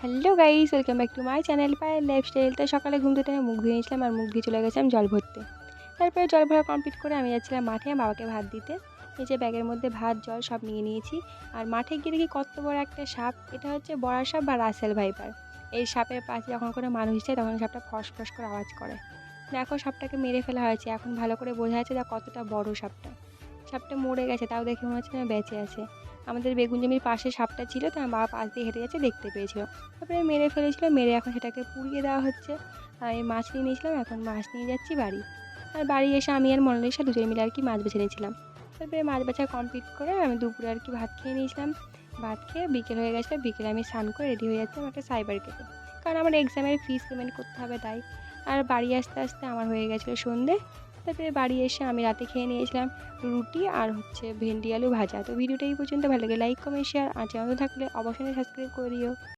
Hello guys, welcome back to my channel Payel lifestyle. তো সকালে ঘুম থেকে আমি মুখ ধুয়ে নিয়েছিলাম আর মুখ দিয়ে চলে গেছিলাম জল ভরতে। তারপরে জল ভরা কমপ্লিট করে আমি যাচ্ছিলাম মাঠে বাবাকে ভাত দিতে। এই যে ব্যাগের মধ্যে ভাত জল সব নিয়ে নিয়েছি। আর মাঠে গিয়ে দেখি কত বড় একটা সাপ। এটা হচ্ছে বড়া সাপ বা রাসেল ভাইপার। এই সাপের পাশে যখন কোনো মানুষ যায় তখন সাপটা ফস ফস করে আওয়াজ করে। দেখো সাপটাকে মেরে ফেলা হয়েছে, এখন ভালো করে বোঝা যাচ্ছে যে কতটা বড় সাপটা। সাপটা মরে গেছে, তাও দেখে মনে হচ্ছে না বেঁচে আছে। আমাদের বেগুন জমির পাশে সাপটা ছিল, তো আমার বাবা পাশ দিয়ে হেঁটে যাচ্ছে দেখতে পেয়েছিল। তারপরে মেরে ফেলেছিল, মেরে এখন সেটাকে পুড়িয়ে দেওয়া হচ্ছে। আমি মাছ নিয়ে নিয়েছিলাম, এখন মাছ নিয়ে যাচ্ছি বাড়ি। আর বাড়ি এসে আমি আর মোনালিসা দুজনে মিলে আর কি মাছ বেছে নিয়েছিলাম। তারপরে মাছ বাছা কমপ্লিট করে আমি দুপুরে আর কি ভাত খেয়ে নিয়েছিলাম। ভাত খেয়ে বিকেল হয়ে গেছিলো, বিকেলে আমি স্নান করে রেডি হয়ে যাচ্ছিলাম একটা সাইবার ক্যাফে, কারণ আমার এক্সামের ফিস পেমেন্ট করতে হবে তাই। আর বাড়ি আসতে আসতে আমার হয়ে গেছিলো সন্ধে। তারপরে বাড়ি এসে আমি রাতে খেয়ে নিয়েছিলাম রুটি আর হচ্ছে ভেন্ডি আলু ভাজা। তো ভিডিওটা এই পর্যন্ত, ভালো লাগে লাইক কমেন্ট শেয়ার, আর চ্যানেল থাকলে অবশ্যই সাবস্ক্রাইব করে দিও।